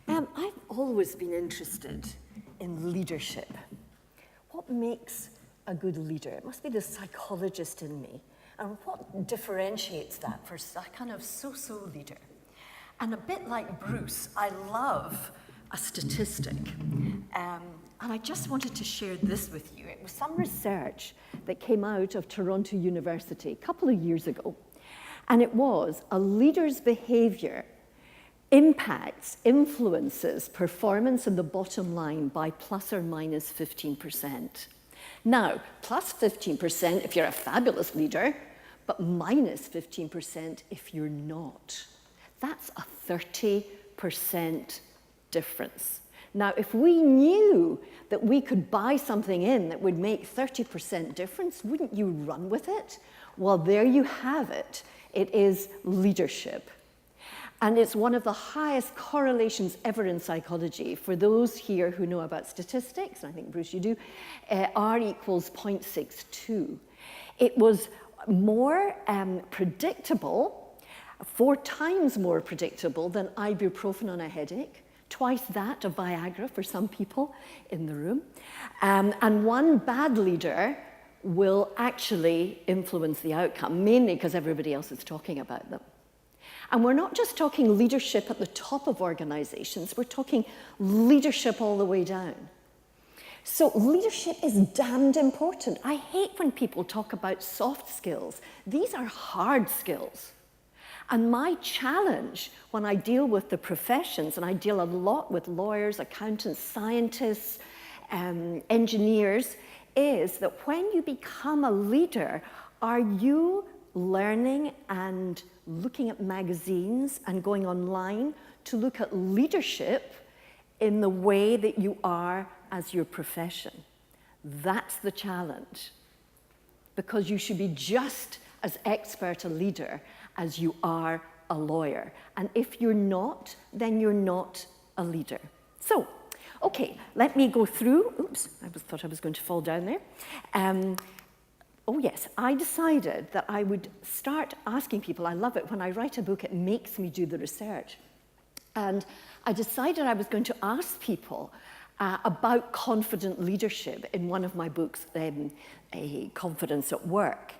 I've always been interested in leadership. What makes a good leader? It must be the psychologist in me. And what differentiates that for a kind of so-so leader? And a bit like Bruce, I love a statistic. And I just wanted to share this with you. It was some research that came out of Toronto University a couple of years ago. And it was a leader's behavior influences performance in the bottom line by plus or minus 15%. Now, plus 15% if you're a fabulous leader, but minus 15% if you're not. That's a 30% difference. Now, if we knew that we could buy something in that would make 30% difference, wouldn't you run with it? Well, there you have it. It is leadership. And it's one of the highest correlations ever in psychology. For those here who know about statistics, and I think, Bruce, you do, R equals 0.62. It was more predictable, 4 times more predictable than ibuprofen on a headache, twice that of Viagra for some people in the room. And one bad leader will actually influence the outcome, mainly because everybody else is talking about them. And we're not just talking leadership at the top of organizations, we're talking leadership all the way down. So leadership is damned important. I hate when people talk about soft skills. These are hard skills. And my challenge when I deal with the professions, and I deal a lot with lawyers, accountants, scientists, engineers, is that when you become a leader, are you learning and looking at magazines and going online to look at leadership in the way that you are as your profession? That's the challenge. Because you should be just as expert a leader as you are a lawyer. And if you're not, then you're not a leader. So, okay, let me go through. Oops, I thought I was going to fall down there. Oh yes, I decided that I would start asking people. I love it. When I write a book, it makes me do the research. And I decided I was going to ask people about confident leadership in one of my books, A Confidence at Work.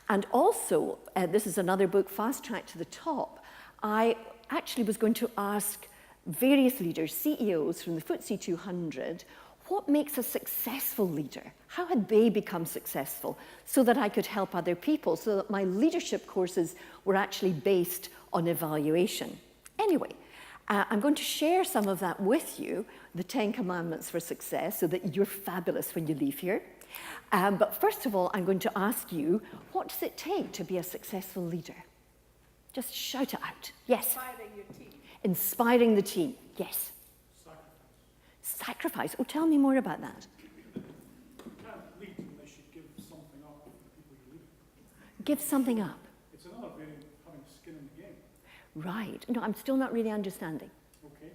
And also, this is another book, Fast Track to the Top. I actually was going to ask various leaders, CEOs from the FTSE 200, what makes a successful leader? How had they become successful so that I could help other people, so that my leadership courses were actually based on evaluation? Anyway, I'm going to share some of that with you, the 10 Commandments for Success, so that you're fabulous when you leave here. But first of all, I'm going to ask you, what does it take to be a successful leader? Just shout it out. Yes. Inspiring your team. Inspiring the team. Yes. Sacrifice. Oh, tell me more about that. You can't lead unless you give something up for the people you're leading. Give something up. It's another way of having skin in the game. Right. No, I'm still not really understanding. Okay.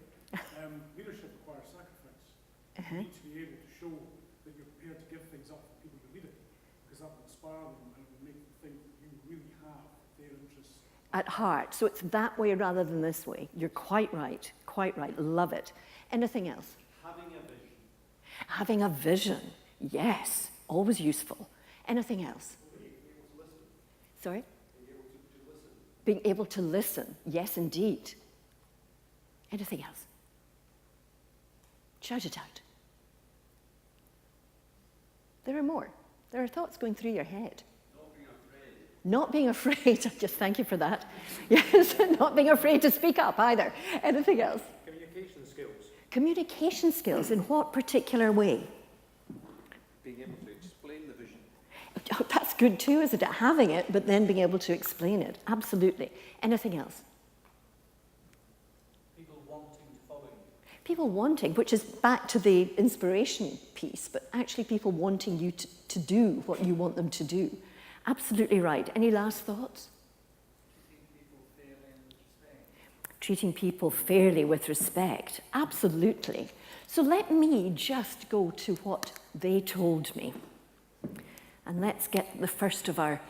Leadership requires sacrifice. You need to be able to show that you're prepared to give things up for people you're leading, because that will inspire them and will make them think that you really have their interests At heart. So it's that way rather than this way. You're quite right. Quite right. Love it. Anything else? Having a vision. Having a vision. Yes. Always useful. Anything else? Being able to listen. Sorry? Being able to listen. Being able to listen. Yes, indeed. Anything else? Shout it out. There are more. There are thoughts going through your head. Not being afraid. Just thank you for that. Yes, not being afraid to speak up either. Anything else? Communication skills. Communication skills, in what particular way? Being able to explain the vision. Oh, that's good too, isn't it? Having it, but then being able to explain it. Absolutely. Anything else? People wanting to follow you. People wanting, which is back to the inspiration piece, but actually people wanting you to do what you want them to do. Absolutely right. Any last thoughts? Treating people fairly with respect. Absolutely. So let me just go to what they told me. And let's get the first of our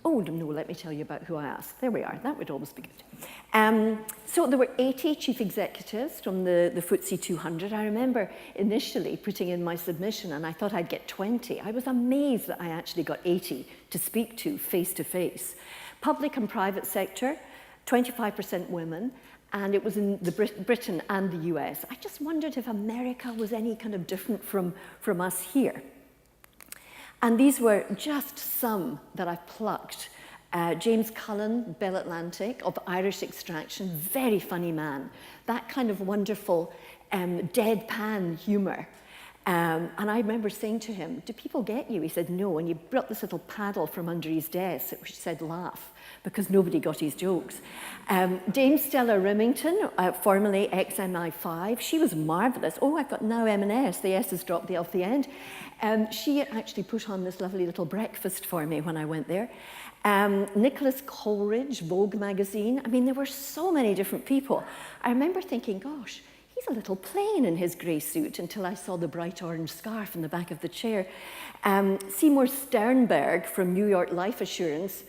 Oh, no, let me tell you about who I asked. There we are. That would always be good. So there were 80 chief executives from the FTSE 200. I remember initially putting in my submission and I thought I'd get 20. I was amazed that I actually got 80 to speak to face. Public and private sector, 25% women, and it was in Britain and the US. I just wondered if America was any kind of different from us here. And these were just some that I plucked. James Cullen, Bell Atlantic, of Irish extraction, very funny man. That kind of wonderful deadpan humour. And I remember saying to him, do people get you? He said, no. And he brought this little paddle from under his desk, which said laugh, because nobody got his jokes. Dame Stella Remington, formerly XMI5, she was marvellous. Oh, I've got now M&S, the S has dropped off the end. She actually put on this lovely little breakfast for me when I went there. Nicholas Coleridge, Vogue magazine. I mean, there were so many different people. I remember thinking, gosh, he's a little plain in his grey suit until I saw the bright orange scarf in the back of the chair. Seymour Sternberg from New York Life Assurance.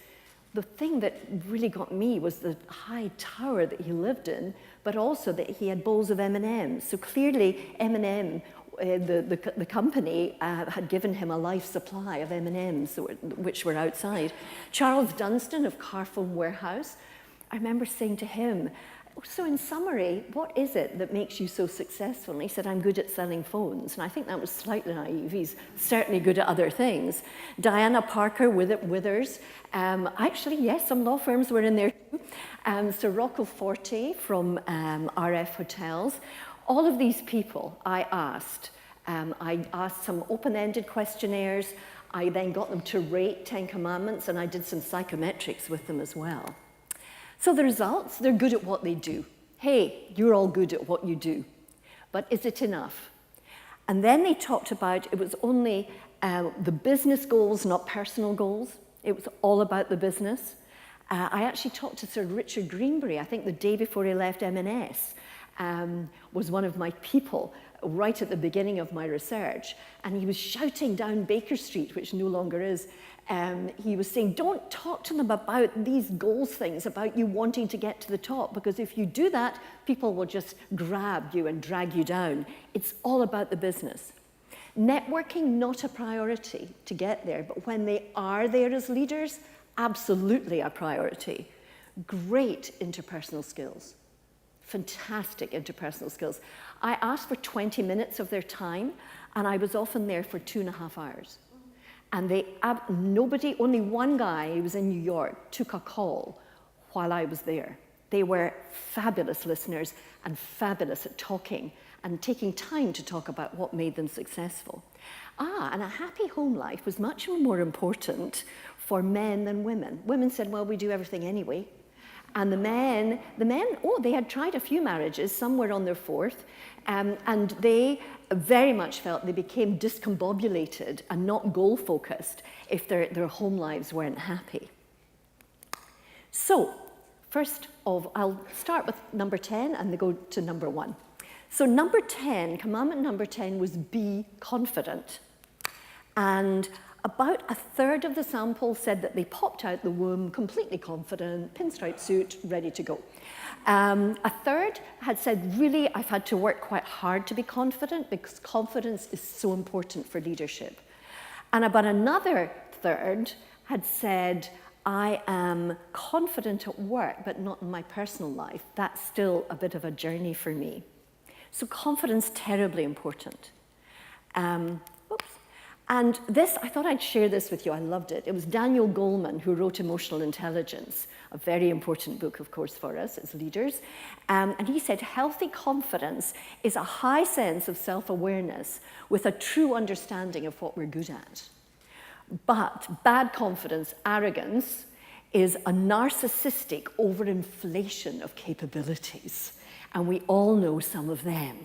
The thing that really got me was the high tower that he lived in, but also that he had bowls of M&Ms. So clearly M&M, the company had given him a life supply of M&Ms, which were outside. Charles Dunstan of Carphone Warehouse. I remember saying to him, so in summary, what is it that makes you so successful? And he said, I'm good at selling phones. And I think that was slightly naive. He's certainly good at other things. Diana Parker Withers. Actually, yes, some law firms were in there too. Sir Rocco Forte from RF Hotels. All of these people I asked. I asked some open-ended questionnaires. I then got them to rate 10 Commandments, and I did some psychometrics with them as well. So the results, they're good at what they do. Hey, you're all good at what you do. But is it enough? And then they talked about it was only the business goals, not personal goals. It was all about the business. I actually talked to Sir Richard Greenbury, I think the day before he left M&S, was one of my people right at the beginning of my research. And he was shouting down Baker Street, which no longer is. He was saying, don't talk to them about these goals things, about you wanting to get to the top, because if you do that, people will just grab you and drag you down. It's all about the business. Networking, not a priority to get there, but when they are there as leaders, absolutely a priority. Great interpersonal skills. Fantastic interpersonal skills. I asked for 20 minutes of their time, and I was often there for 2.5 hours. And nobody, only one guy who was in New York, took a call while I was there. They were fabulous listeners and fabulous at talking and taking time to talk about what made them successful. And a happy home life was much more important for men than women. Women said, well, we do everything anyway. And the men, oh, they had tried a few marriages, some were on their fourth, and they very much felt they became discombobulated and not goal-focused if their home lives weren't happy. So, first of, I'll start with number 10 and then go to number 1. So number 10, commandment number 10 was be confident. And about a third of the sample said that they popped out the womb completely confident, pinstripe suit, ready to go. A third had said, really, I've had to work quite hard to be confident because confidence is so important for leadership. And about another third had said, I am confident at work, but not in my personal life. That's still a bit of a journey for me. So confidence, terribly important. And this, I thought I'd share this with you. I loved it. It was Daniel Goleman who wrote Emotional Intelligence, a very important book, of course, for us as leaders. And he said, healthy confidence is a high sense of self-awareness with a true understanding of what we're good at. But bad confidence, arrogance, is a narcissistic overinflation of capabilities. And we all know some of them.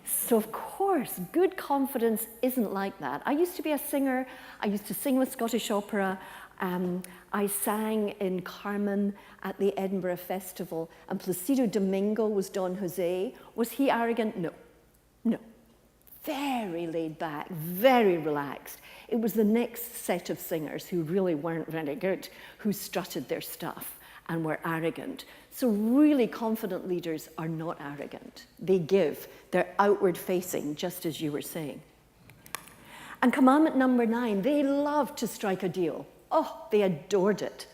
So of course, good confidence isn't like that. I used to be a singer. I used to sing with Scottish Opera. I sang in Carmen at the Edinburgh Festival, and Placido Domingo was Don Jose. Was he arrogant? No, no. very laid back, very relaxed. It was the next set of singers who really weren't very good, who strutted their stuff and were arrogant. So really confident leaders are not arrogant. They give. They're outward facing, just as you were saying. And commandment number 9, they loved to strike a deal. Oh, they adored it.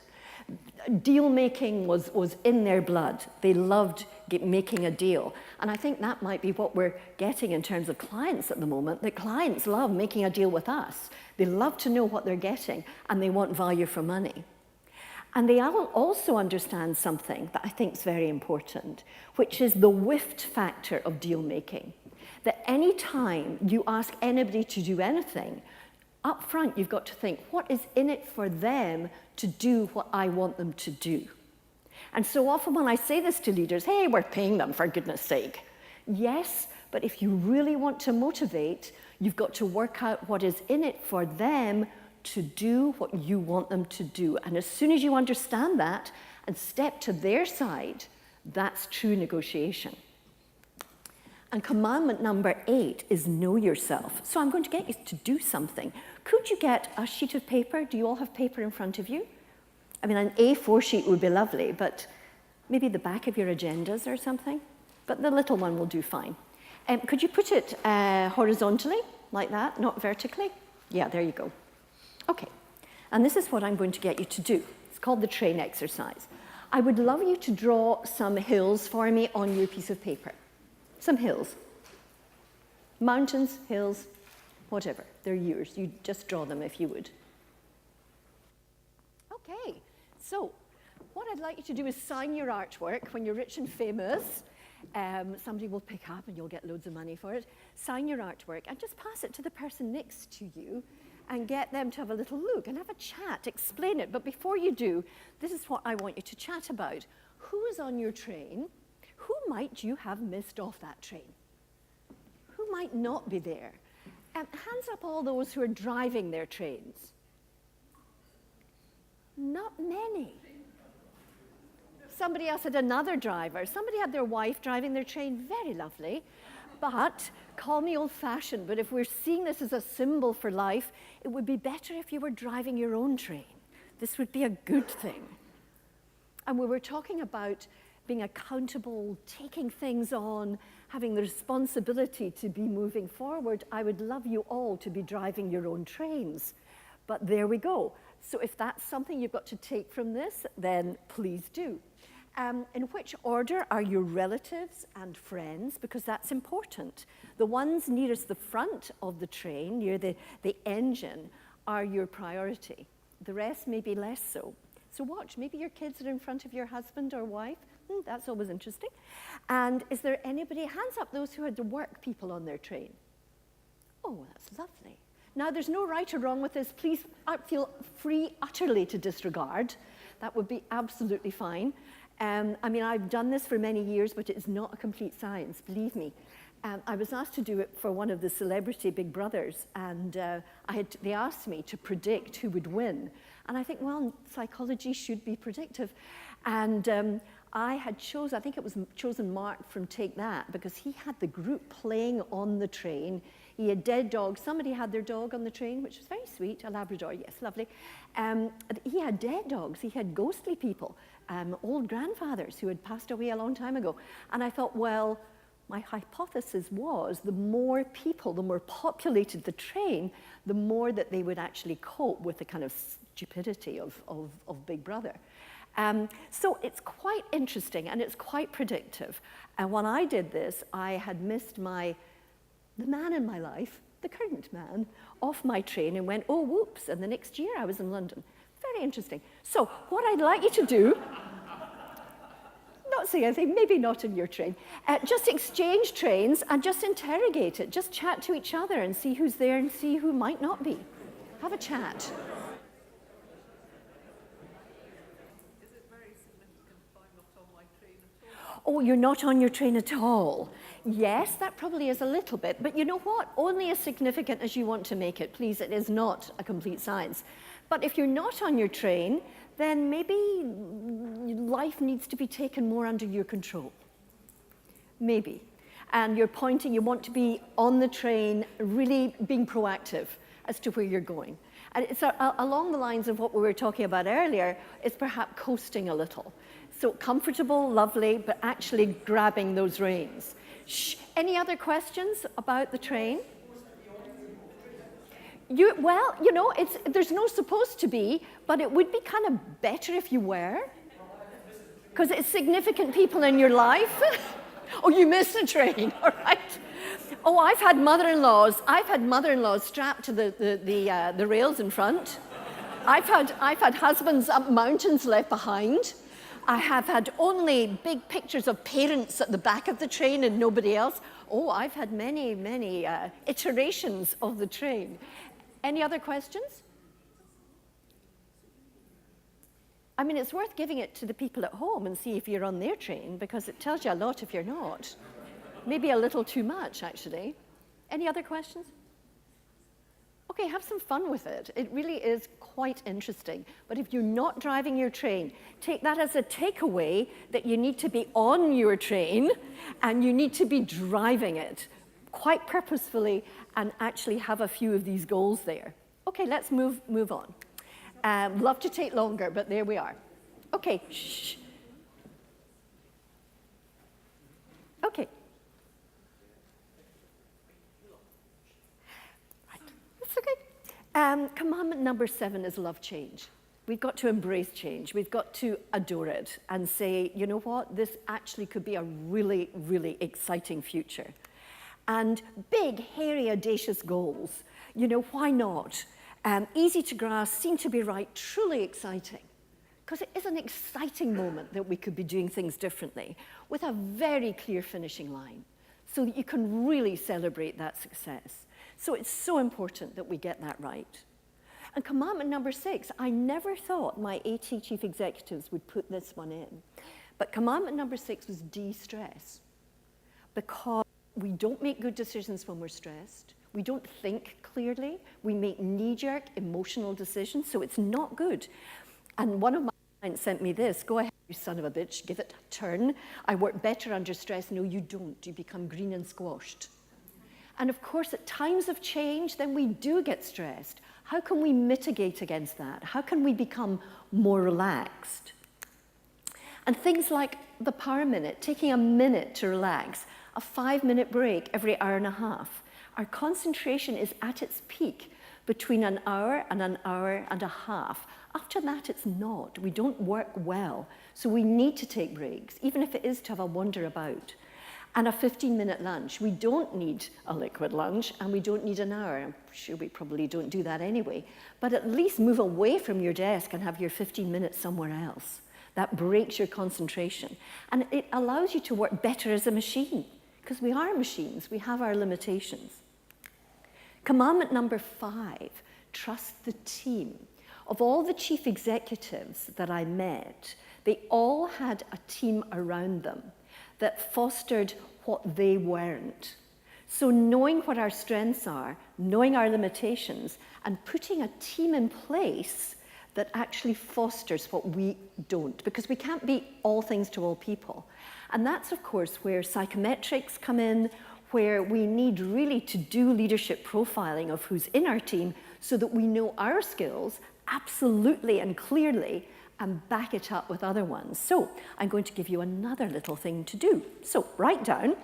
Deal making was in their blood. They loved making a deal. And I think that might be what we're getting in terms of clients at the moment, that clients love making a deal with us. They love to know what they're getting, and they want value for money. And they also understand something that I think is very important, which is the whiffed factor of deal making. That any time you ask anybody to do anything, up front you've got to think, what is in it for them to do what I want them to do? And so often when I say this to leaders, hey, we're paying them for goodness sake. Yes, but if you really want to motivate, you've got to work out what is in it for them to do what you want them to do. And as soon as you understand that and step to their side, that's true negotiation. And commandment number 8 is know yourself. So I'm going to get you to do something. Could you get a sheet of paper? Do you all have paper in front of you? I mean, an A4 sheet would be lovely, but maybe the back of your agendas or something. But the little one will do fine. Could you put it horizontally, like that, not vertically? Yeah, there you go. Okay, and this is what I'm going to get you to do. It's called the train exercise. I would love you to draw some hills for me on your piece of paper. Some hills. Mountains, hills, whatever. They're yours. You just draw them if you would. Okay, so what I'd like you to do is sign your artwork when you're rich and famous. Somebody will pick up and you'll get loads of money for it. Sign your artwork and just pass it to the person next to you and get them to have a little look and have a chat, explain it. But before you do, this is what I want you to chat about. Who is on your train? Who might you have missed off that train? Who might not be there? Hands up all those who are driving their trains. Not many. Somebody else had another driver. Somebody had their wife driving their train. Very lovely. But, call me old-fashioned, but if we're seeing this as a symbol for life, it would be better if you were driving your own train. This would be a good thing. And we were talking about being accountable, taking things on, having the responsibility to be moving forward. I would love you all to be driving your own trains. But there we go. So if that's something you've got to take from this, then please do. In which order are your relatives and friends? Because that's important. The ones nearest the front of the train, near the engine, are your priority. The rest may be less so. So watch, maybe your kids are in front of your husband or wife. That's always interesting. And is there anybody, hands up those who had the work people on their train. Oh, that's lovely. Now, there's no right or wrong with this. Please feel free utterly to disregard. That would be absolutely fine. I mean, I've done this for many years, but it is not a complete science, believe me. I was asked to do it for one of the celebrity Big Brothers, and they asked me to predict who would win. And I think, well, psychology should be predictive. And I think it was chosen Mark from Take That, because he had the group playing on the train. He had dead dogs. Somebody had their dog on the train, which was very sweet, a Labrador, yes, lovely. He had dead dogs. He had ghostly people, old grandfathers who had passed away a long time ago. And I thought, well, my hypothesis was the more people, the more populated the train, the more that they would actually cope with the kind of stupidity of Big Brother. So it's quite interesting and it's quite predictive. And when I did this, I had missed the man in my life, the current man, off my train and went, oh, whoops, and the next year I was in London. Very interesting. So what I'd like you to do, not say anything, maybe not in your train, just exchange trains and just interrogate it. Just chat to each other and see who's there and see who might not be. Have a chat. Is it very significant if I'm not on my train at all? Oh, you're not on your train at all. Yes, that probably is a little bit, but you know what? Only as significant as you want to make it. Please, it is not a complete science. But if you're not on your train, then maybe life needs to be taken more under your control. Maybe. and you're pointing, you want to be on the train, really being proactive as to where you're going. And it's along the lines of what we were talking about earlier, is perhaps coasting a little. So comfortable, lovely, but actually grabbing those reins. Shh. Any other questions about the train? Well, you know, there's no supposed to be, but it would be kind of better if you were, because it's significant people in your life. Oh, you missed the train, all right. Oh, I've had mother-in-laws strapped to the rails in front. I've had husbands up mountains left behind. I have had only big pictures of parents at the back of the train and nobody else. Oh, I've had many, many iterations of the train. Any other questions? I mean, it's worth giving it to the people at home and see if you're on their train, because it tells you a lot if you're not. Maybe a little too much, actually. Any other questions? Okay, have some fun with it. It really is quite interesting. But if you're not driving your train, take that as a takeaway that you need to be on your train and you need to be driving it quite purposefully and actually have a few of these goals there. Okay, let's move on. Love to take longer, but there we are. Okay, shh. Okay. Right, that's okay. Commandment number 7 is love change. We've got to embrace change. We've got to adore it and say, you know what, this actually could be a really, really exciting future. And big, hairy, audacious goals. You know, why not? Easy to grasp, seem to be right, truly exciting. Because it is an exciting moment that we could be doing things differently with a very clear finishing line so that you can really celebrate that success. So it's so important that we get that right. And commandment number 6, I never thought my AT chief executives would put this one in. But commandment number 6 was de-stress. Because we don't make good decisions when we're stressed. We don't think clearly. We make knee-jerk emotional decisions, so it's not good. And one of my clients sent me this: go ahead, you son of a bitch, give it a turn. I work better under stress. No, you don't. You become green and squashed. And of course, at times of change, then we do get stressed. How can we mitigate against that? How can we become more relaxed? And things like the power minute, taking a minute to relax, a 5-minute break every hour and a half. Our concentration is at its peak between an hour and a half. After that, it's not. We don't work well. So we need to take breaks, even if it is to have a wander about. And a 15-minute lunch. We don't need a liquid lunch, and we don't need an hour. I'm sure we probably don't do that anyway. But at least move away from your desk and have your 15 minutes somewhere else. That breaks your concentration. And it allows you to work better as a machine, because we are machines. We have our limitations. Commandment number 5, trust the team. Of all the chief executives that I met, they all had a team around them that fostered what they weren't. So knowing what our strengths are, knowing our limitations, and putting a team in place that actually fosters what we don't, because we can't be all things to all people. And that's, of course, where psychometrics come in, where we need really to do leadership profiling of who's in our team so that we know our skills absolutely and clearly and back it up with other ones. So I'm going to give you another little thing to do. So write down,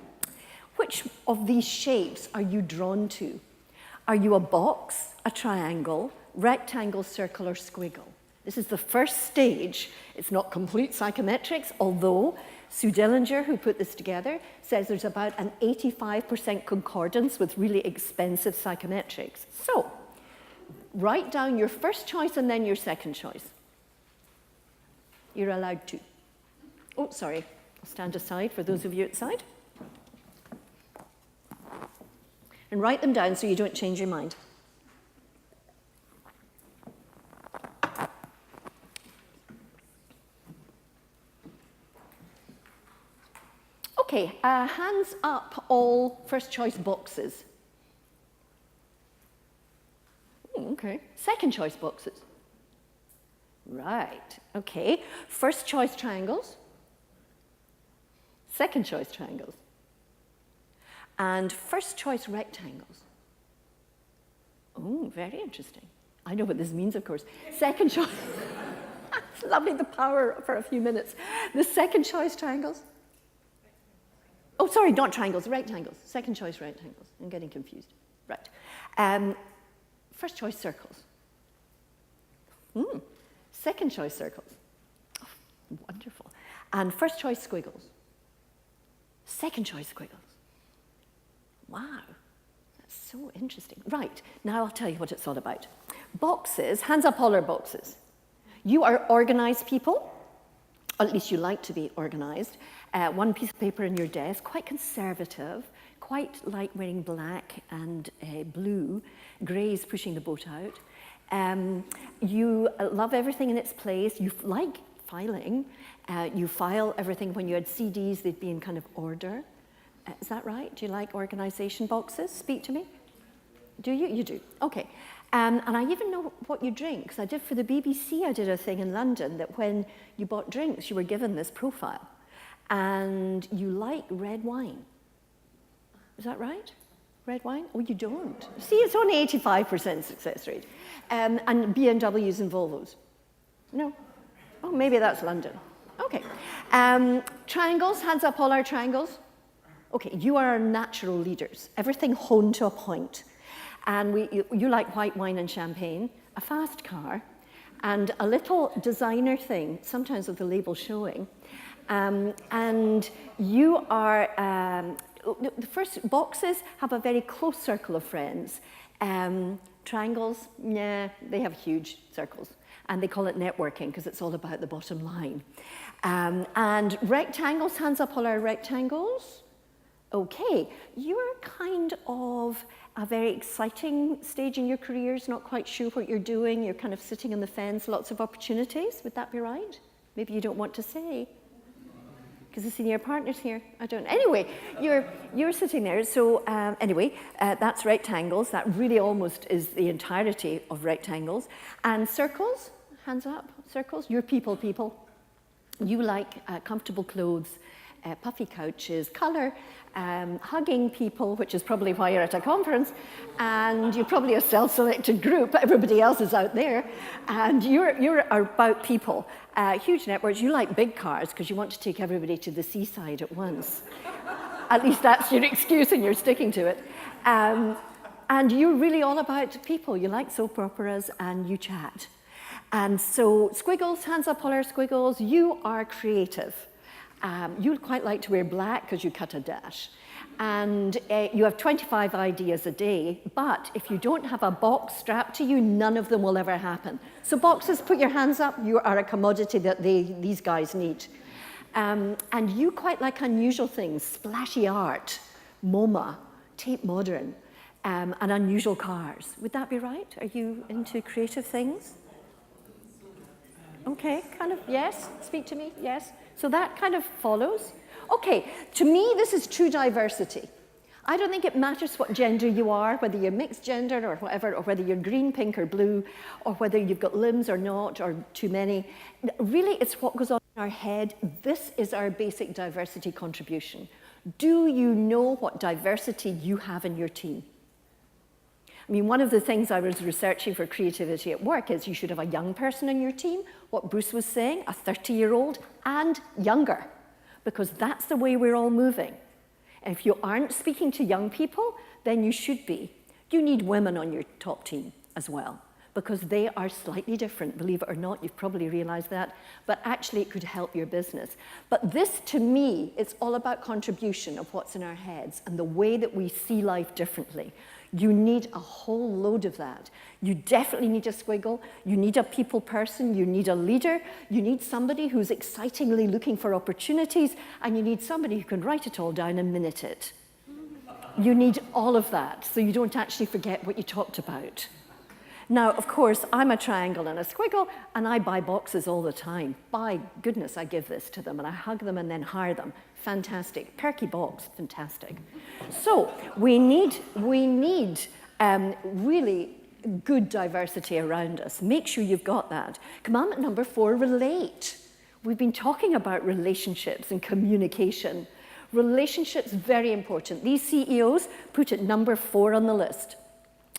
which of these shapes are you drawn to? Are you a box, a triangle, rectangle, circle, or squiggle? This is the first stage. It's not complete psychometrics, although Sue Dillinger, who put this together, says there's about an 85% concordance with really expensive psychometrics. So write down your first choice and then your second choice. You're allowed to. Oh, sorry. I'll stand aside for those of you outside. And write them down so you don't change your mind. Okay, hands up all first choice boxes. Okay, second choice boxes. Right, okay. First choice triangles. Second choice triangles. and first choice rectangles. Oh, very interesting. I know what this means, of course. Second choice. It's lovely, the power for a few minutes. The second choice triangles. Oh, sorry, not triangles, rectangles. Second choice rectangles. I'm getting confused. Right. First choice circles. Second choice circles. Oh, wonderful. And first choice squiggles. Second choice squiggles. Wow, that's so interesting. Right, now I'll tell you what it's all about. Boxes, hands up all our boxes. You are organized people, or at least you like to be organized. One piece of paper in your desk, quite conservative, quite like wearing black and blue, grey's pushing the boat out. You love everything in its place. You like filing. You file everything. When you had CDs, they'd be in kind of order. Is that right? Do you like organization boxes? Speak to me. Do you? You do. Okay. And I even know what you drink, because I did for the BBC, I did a thing in London that when you bought drinks, you were given this profile. And you like red wine. Is that right? Red wine? Oh, you don't. See, it's only 85% success rate. And BMWs and Volvos. No? Oh, maybe that's London. Okay. Triangles, hands up all our triangles. Okay, you are our natural leaders. Everything honed to a point. And you like white wine and champagne, a fast car, and a little designer thing, sometimes with the label showing. And you are, the first boxes have a very close circle of friends. Triangles, nah, they have huge circles. And they call it networking because it's all about the bottom line. And rectangles, hands up all our rectangles. Okay, you're kind of a very exciting stage in your careers, not quite sure what you're doing, you're kind of sitting on the fence, lots of opportunities, would that be right? Maybe you don't want to say, because the senior partner's here, I don't know. Anyway, you're sitting there, so that's rectangles, that really almost is the entirety of rectangles. And circles, hands up, circles, you're people. You like comfortable clothes, puffy couches, colour, hugging people, which is probably why you're at a conference, and you're probably a self-selected group, everybody else is out there, and you're about people. Huge networks, you like big cars because you want to take everybody to the seaside at once. At least that's your excuse and you're sticking to it. And you're really all about people. You like soap operas and you chat. And so squiggles, hands up all our squiggles, you are creative. You quite like to wear black because you cut a dash. And you have 25 ideas a day, but if you don't have a box strapped to you, none of them will ever happen. So boxes, put your hands up, you are a commodity that these guys need. And you quite like unusual things, splashy art, MoMA, Tate Modern, and unusual cars. Would that be right? Are you into creative things? Okay, kind of, yes, speak to me, yes. So that kind of follows. Okay, to me, this is true diversity. I don't think it matters what gender you are, whether you're mixed gender or whatever, or whether you're green, pink, or blue, or whether you've got limbs or not, or too many. Really, it's what goes on in our head. This is our basic diversity contribution. Do you know what diversity you have in your team? I mean, one of the things I was researching for creativity at work is you should have a young person in your team, what Bruce was saying, a 30-year-old and younger, because that's the way we're all moving. And if you aren't speaking to young people, then you should be. You need women on your top team as well, because they are slightly different, believe it or not, you've probably realized that, but actually it could help your business. But this, to me, it's all about contribution of what's in our heads and the way that we see life differently. You need a whole load of that. You definitely need a squiggle. You need a people person. You need a leader. You need somebody who's excitingly looking for opportunities. And you need somebody who can write it all down and minute it. You need all of that so you don't actually forget what you talked about. Now, of course, I'm a triangle and a squiggle, and I buy boxes all the time. By goodness, I give this to them, and I hug them and then hire them. Fantastic. Perky box, fantastic. So we need really good diversity around us. Make sure you've got that. Commandment number 4, relate. We've been talking about relationships and communication Relationships, very important. These CEOs put it number 4 on the list.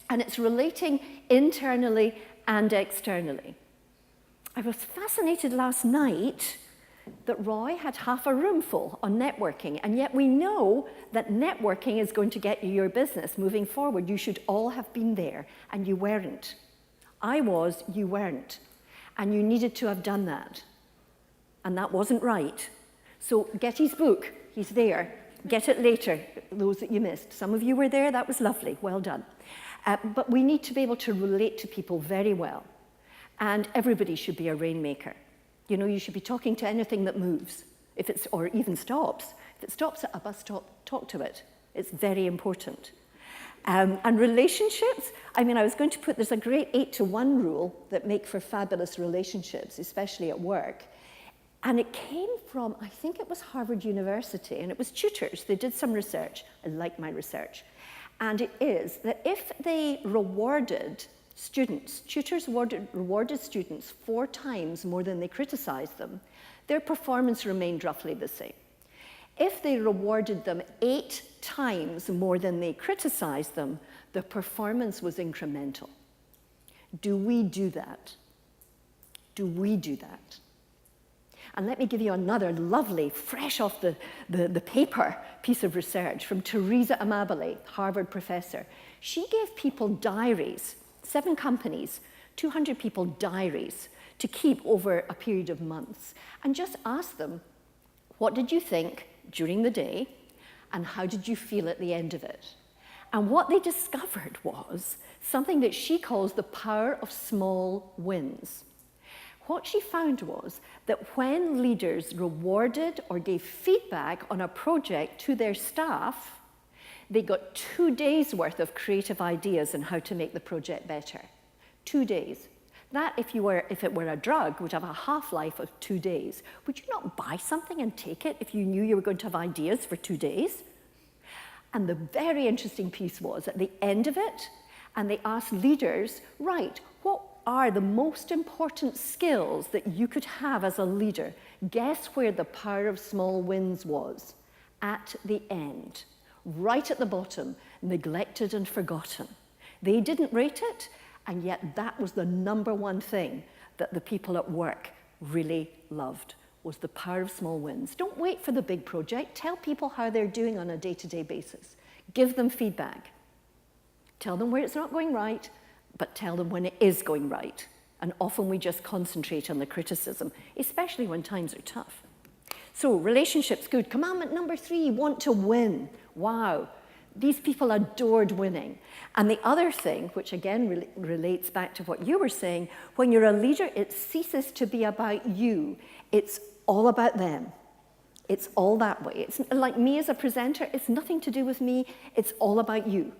And it's relating internally and externally. I was fascinated last night that Roy had half a room full on networking, and yet we know that networking is going to get you your business moving forward. You should all have been there, and you weren't. I was, you weren't. And you needed to have done that. And that wasn't right. So get his book, he's there. Get it later, those that you missed. Some of you were there, that was lovely, well done. But we need to be able to relate to people very well. And everybody should be a rainmaker. You know, you should be talking to anything that moves, or even stops. If it stops at a bus stop, talk to it. It's very important. And relationships, I mean, I was going to put, there's a great 8-to-1 rule that make for fabulous relationships, especially at work. And it came from, I think it was Harvard University, and it was tutors. They did some research. I like my research. And it is that if they rewarded students, tutors rewarded students 4 times more than they criticized them, their performance remained roughly the same. If they rewarded them 8 times more than they criticized them, the performance was incremental. Do we do that? Do we do that? And let me give you another lovely, fresh off the paper piece of research from Teresa Amabile, Harvard professor. She gave people diaries, 7 companies, 200 people diaries to keep over a period of months, and just asked them, what did you think during the day, and how did you feel at the end of it? And what they discovered was something that she calls the power of small wins. What she found was that when leaders rewarded or gave feedback on a project to their staff, they got 2 days worth of creative ideas on how to make the project better. 2 days. That, if it were a drug, would have a half-life of 2 days. Would you not buy something and take it if you knew you were going to have ideas for 2 days? And the very interesting piece was at the end of it, and they asked leaders, right, what are the most important skills that you could have as a leader? Guess where the power of small wins was? At the end, right at the bottom, neglected and forgotten. They didn't rate it, and yet that was the number 1 thing that the people at work really loved, was the power of small wins. Don't wait for the big project. Tell people how they're doing on a day-to-day basis. Give them feedback. Tell them where it's not going right, but tell them when it is going right. And often we just concentrate on the criticism, especially when times are tough. So relationships, good. Commandment number 3, want to win. Wow, these people adored winning. And the other thing, which again relates back to what you were saying, when you're a leader, it ceases to be about you. It's all about them. It's all that way. It's like me as a presenter, it's nothing to do with me, it's all about you.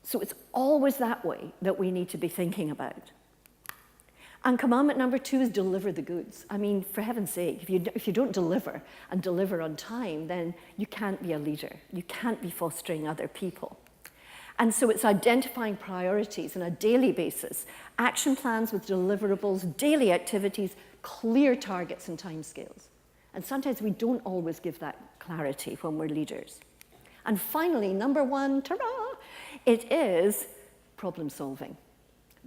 So it's always that way that we need to be thinking about. And commandment number 2 is deliver the goods. I mean, for heaven's sake, if you don't deliver and deliver on time, then you can't be a leader. You can't be fostering other people. And so it's identifying priorities on a daily basis, action plans with deliverables, daily activities, clear targets and timescales. And sometimes we don't always give that clarity when we're leaders. And finally, number 1, ta-ra, it is problem solving.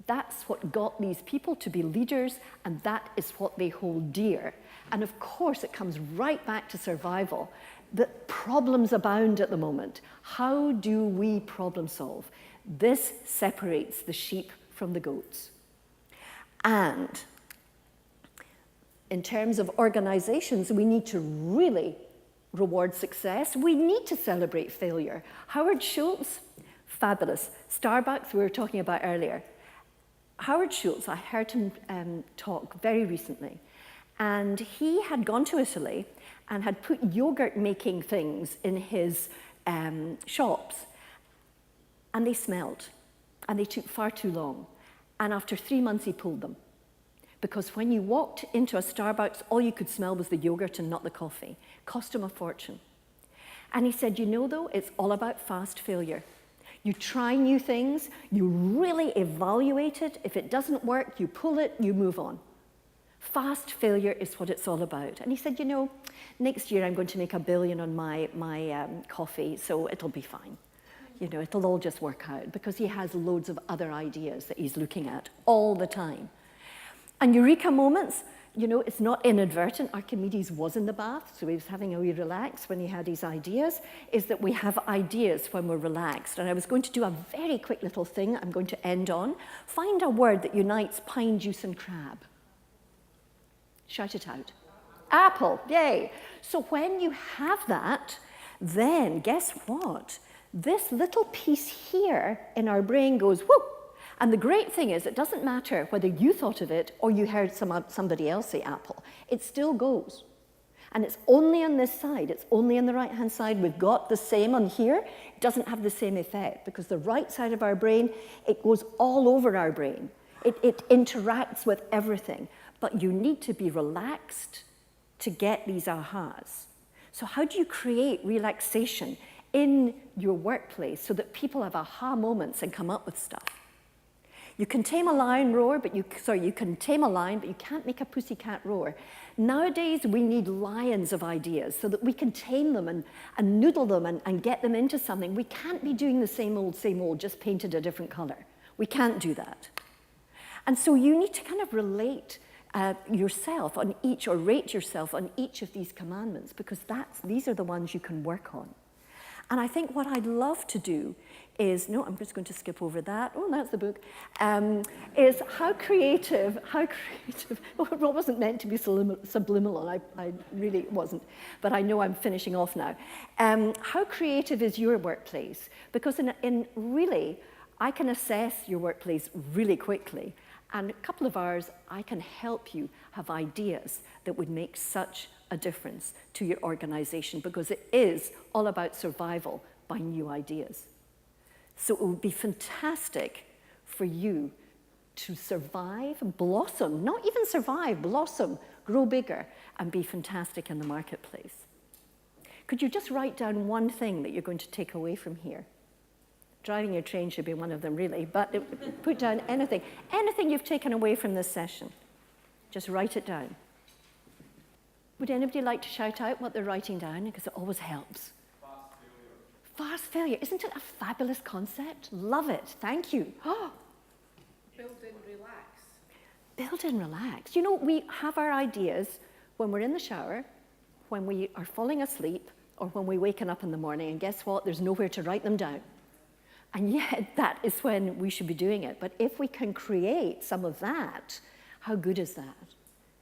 That's what got these people to be leaders, and that is what they hold dear. And of course, it comes right back to survival. The problems abound at the moment. How do we problem solve? This separates the sheep from the goats. And in terms of organizations, we need to really reward success. We need to celebrate failure. Howard Schultz, fabulous. Starbucks, we were talking about earlier. Howard Schultz, I heard him talk very recently, and he had gone to Italy and had put yogurt making things in his shops, and they smelled, and they took far too long. And after 3 months, he pulled them. Because when you walked into a Starbucks, all you could smell was the yogurt and not the coffee. Cost him a fortune. And he said, you know, though, it's all about fast failure. You try new things, you really evaluate it. If it doesn't work, you pull it, you move on. Fast failure is what it's all about. And he said, you know, next year I'm going to make $1 billion on my coffee, so it'll be fine. You know, it'll all just work out, because he has loads of other ideas that he's looking at all the time. And eureka moments, you know, it's not inadvertent. Archimedes was in the bath, so he was having a wee relax when he had his ideas, is that we have ideas when we're relaxed. And I was going to do a very quick little thing I'm going to end on. Find a word that unites pine juice and crab. Shout it out. Apple, yay. So when you have that, then guess what? This little piece here in our brain goes, whoop. And the great thing is, it doesn't matter whether you thought of it or you heard somebody else say apple. It still goes. And it's only on this side. It's only on the right-hand side. We've got the same on here. It doesn't have the same effect, because the right side of our brain, it goes all over our brain. It interacts with everything. But you need to be relaxed to get these ahas. So how do you create relaxation in your workplace so that people have aha moments and come up with stuff? You can tame a lion roar, but you can tame a lion, but you can't make a pussycat roar. Nowadays, we need lions of ideas so that we can tame them and noodle them and get them into something. We can't be doing the same old, just painted a different color. We can't do that. And so you need to kind of relate yourself on each, or rate yourself on each of these commandments, because these are the ones you can work on. And I think what I'd love to do is, no, I'm just going to skip over that. Oh, that's the book. Is how creative, well, it wasn't meant to be subliminal, I really wasn't, but I know I'm finishing off now. How creative is your workplace? Because in really, I can assess your workplace really quickly, and a couple of hours, I can help you have ideas that would make such a difference to your organization, because it is all about survival by new ideas. So it would be fantastic for you to survive, blossom, not even survive, blossom, grow bigger, and be fantastic in the marketplace. Could you just write down one thing that you're going to take away from here? Driving your train should be one of them, really, but put down anything you've taken away from this session. Just write it down. Would anybody like to shout out what they're writing down? Because it always helps. Fast failure. Fast failure. Isn't it a fabulous concept? Love it. Thank you. Oh, Build in, relax. build and relax. You know, we have our ideas when we're in the shower, when we are falling asleep, or when we're waking up in the morning, and guess what? There's nowhere to write them down. And yet, that is when we should be doing it. But if we can create some of that, how good is that?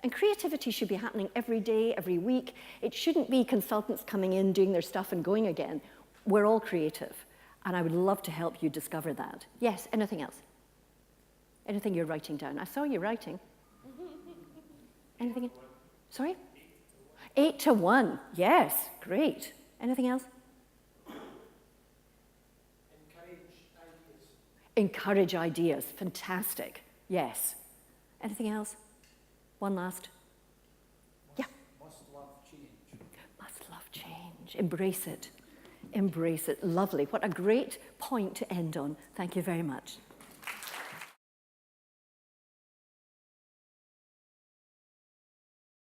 And creativity should be happening every day, every week. It shouldn't be consultants coming in, doing their stuff, and going again. We're all creative. And I would love to help you discover that. Yes, anything else? Anything you're writing down? I saw you writing. Anything? Sorry? 8 to 1. Yes, great. Anything else? Encourage ideas. Fantastic. Yes. Anything else? One last. Yeah. Must love change. Must love change. Embrace it. Embrace it. Lovely. What a great point to end on. Thank you very much.